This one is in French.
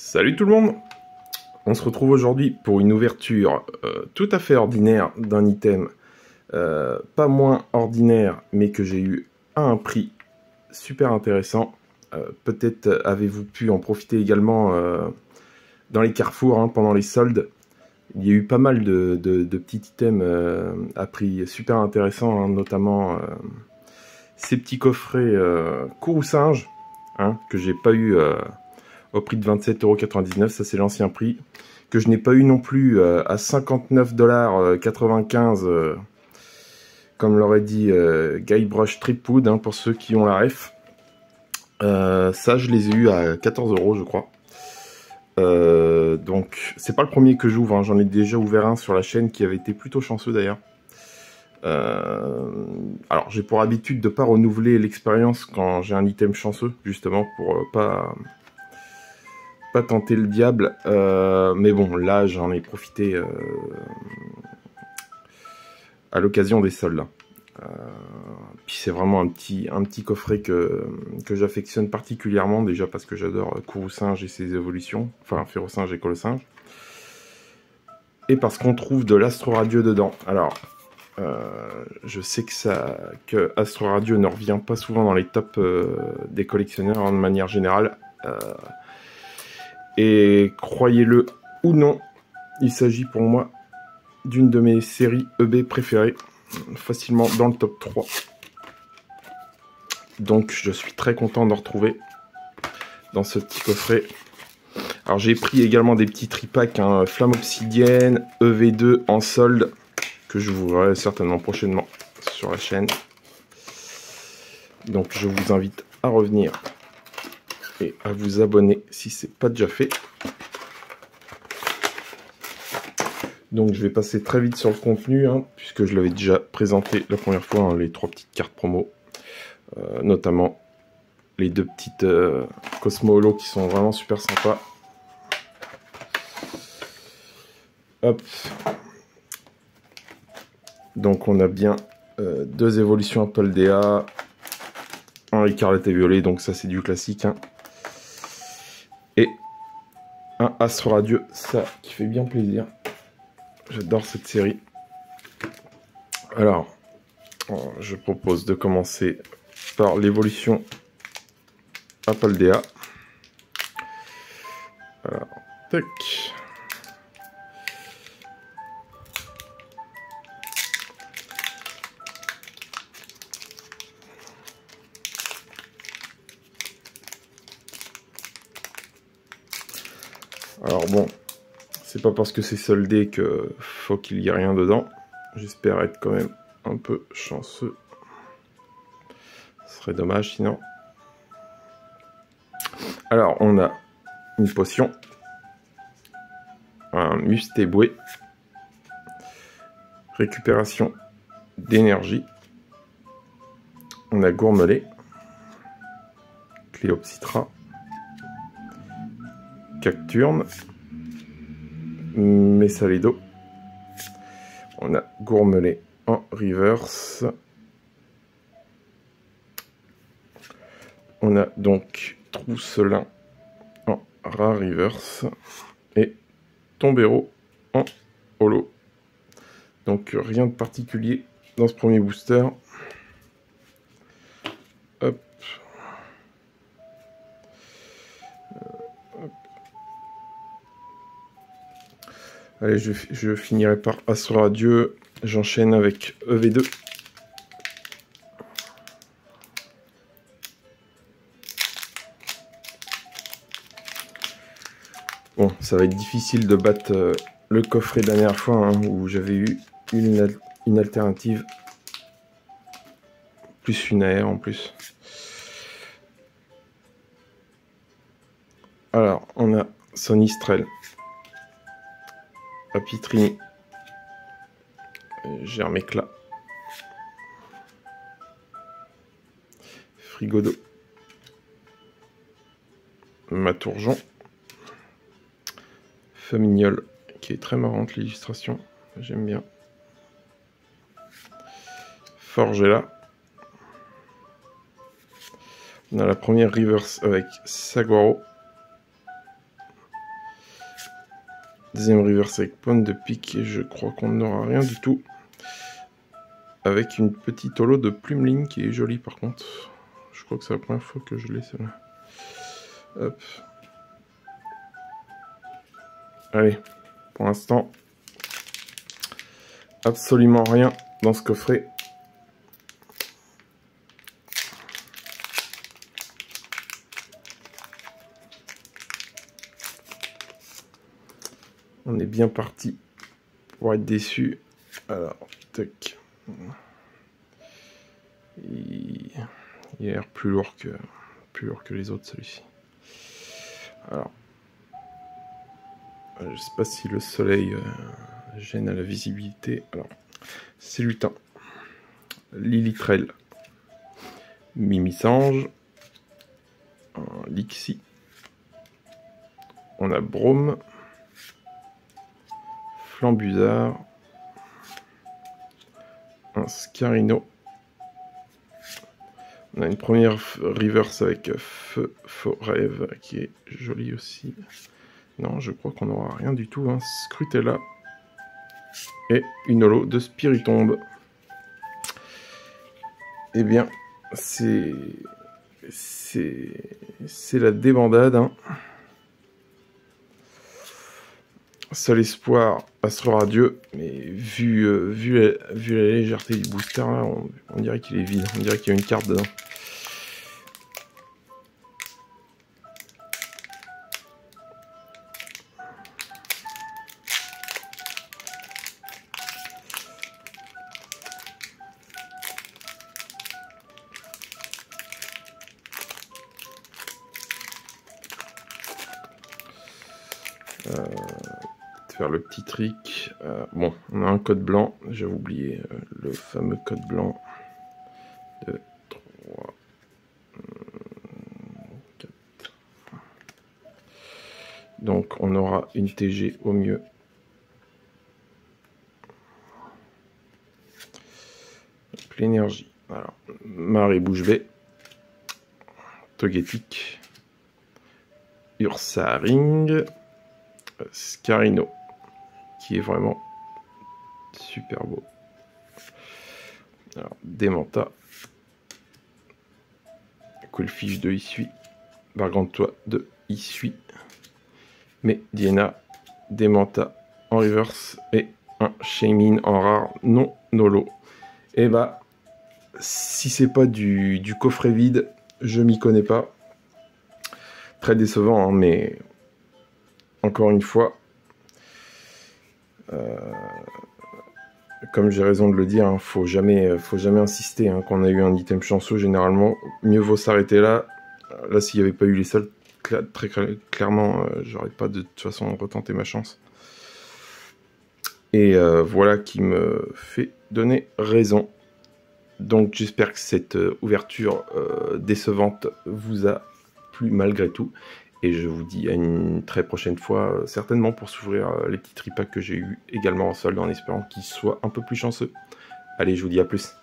Salut tout le monde! On se retrouve aujourd'hui pour une ouverture tout à fait ordinaire d'un item pas moins ordinaire mais que j'ai eu à un prix super intéressant. Peut-être avez-vous pu en profiter également dans les carrefours pendant les soldes. Il y a eu pas mal de petits items à prix super intéressant, notamment ces petits coffrets Kourou-Singe que j'ai pas eu au prix de 27,99 €, ça c'est l'ancien prix, que je n'ai pas eu non plus à 59,95 $, comme l'aurait dit Guybrush Threepwood, pour ceux qui ont la ref. Ça je les ai eu à 14 € je crois. Donc c'est pas le premier que j'ouvre, j'en ai déjà ouvert un sur la chaîne qui avait été plutôt chanceux d'ailleurs. Alors j'ai pour habitude de pas renouveler l'expérience quand j'ai un item chanceux, justement pour pas tenter le diable, mais bon, là j'en ai profité à l'occasion des soldes. Puis c'est vraiment un petit coffret que j'affectionne particulièrement, déjà parce que j'adore Kourou-Singe et ses évolutions, enfin Férosinge et Colosinge, et parce qu'on trouve de l'Astro Radio dedans. Alors, je sais que Astro Radio ne revient pas souvent dans les tops des collectionneurs de manière générale. Et croyez-le ou non, il s'agit pour moi d'une de mes séries EB préférées, facilement dans le top 3. Donc je suis très content de retrouver dans ce petit coffret. Alors j'ai pris également des petits tripacks, Flamme Obsidienne, EV2 en solde, que je vous verrai certainement prochainement sur la chaîne. Donc je vous invite à revenir et à vous abonner si c'est pas déjà fait. Donc je vais passer très vite sur le contenu, puisque je l'avais déjà présenté la première fois, les 3 petites cartes promo, notamment les 2 petites Cosmo Holo qui sont vraiment super sympas. Hop. Donc on a bien 2 évolutions Apaldea, un écarlate et violet, donc ça c'est du classique, et un Astro Radio, ça qui fait bien plaisir. J'adore cette série. Alors, je propose de commencer par l'évolution Apaldea. Alors, tac. Alors bon, c'est pas parce que c'est soldé que faut qu'il y ait rien dedans. J'espère être quand même un peu chanceux. Ce serait dommage sinon. Alors on a une potion, un Mustéboué, récupération d'énergie. On a Gourmelet, Cléopsitra, Cacturne, Messaledo. On a Gourmelet en reverse. On a donc Trousselin en rare reverse et Tombero en holo. Donc rien de particulier dans ce premier booster. Hop. Hop. Allez, je finirai par Astro Radio. J'enchaîne avec EV2. Bon, ça va être difficile de battre le coffret de la dernière fois, où j'avais eu une alternative plus funéraire en plus. Alors, on a Sonistrel, Apitrini, Germécla, Frigodo, Matourgeon, Famignol, qui est très marrante l'illustration, j'aime bien, Forgella. On a la première reverse avec Saguaro, Deuxième reverse avec pointe de pique, et je crois qu'on n'aura rien du tout. Avec une petite holo de Plumeline qui est jolie par contre. Je crois que c'est la première fois que je l'ai celle-là. Hop. Allez, pour l'instant, absolument rien dans ce coffret. On est bien parti pour être déçu. Alors, tac. Il a l'air plus lourd que les autres, celui-ci. Alors, je sais pas si le soleil gêne à la visibilité. Alors, c'est lutin, Lilitrel, Mimisange, Lixie. On a Brome, Flambusard, un Scarino. On a une première reverse avec Feu Faux Rêve qui est jolie aussi. Non, je crois qu'on n'aura rien du tout. Scrutella et une holo de Spiritombe. Eh bien, c'est la débandade. Hein. Seul espoir, Astro Radieux, mais vu la légèreté du booster, là, on dirait qu'il est vide. On dirait qu'il y a une carte dedans. Faire le petit trick. Bon, on a un code blanc. J'ai oublié le fameux code blanc. 2, 3, 4. Donc, on aura une TG au mieux. L'énergie. Alors, Marée Bouche Bée. Togetic. Ursaring. Scarino. Qui est vraiment super beau. Alors, Démenta. Coolfish de Issui. Bargantois de Issui. Mais Diana, Démenta en reverse et un Shaymin en rare non holo. Et bah, si c'est pas du coffret vide, je m'y connais pas. Très décevant, hein, mais encore une fois, comme j'ai raison de le dire, hein, faut jamais insister. Hein, quand on a eu un item chanceux, généralement, mieux vaut s'arrêter là. Là, s'il n'y avait pas eu les soldes, très clairement, j'aurais pas de toute façon retenté ma chance. Et voilà qui me fait donner raison. Donc j'espère que cette ouverture décevante vous a plu malgré tout. Et je vous dis à une très prochaine fois, certainement pour s'ouvrir les petits tripacks que j'ai eu également en solde, en espérant qu'ils soient un peu plus chanceux. Allez, je vous dis à plus.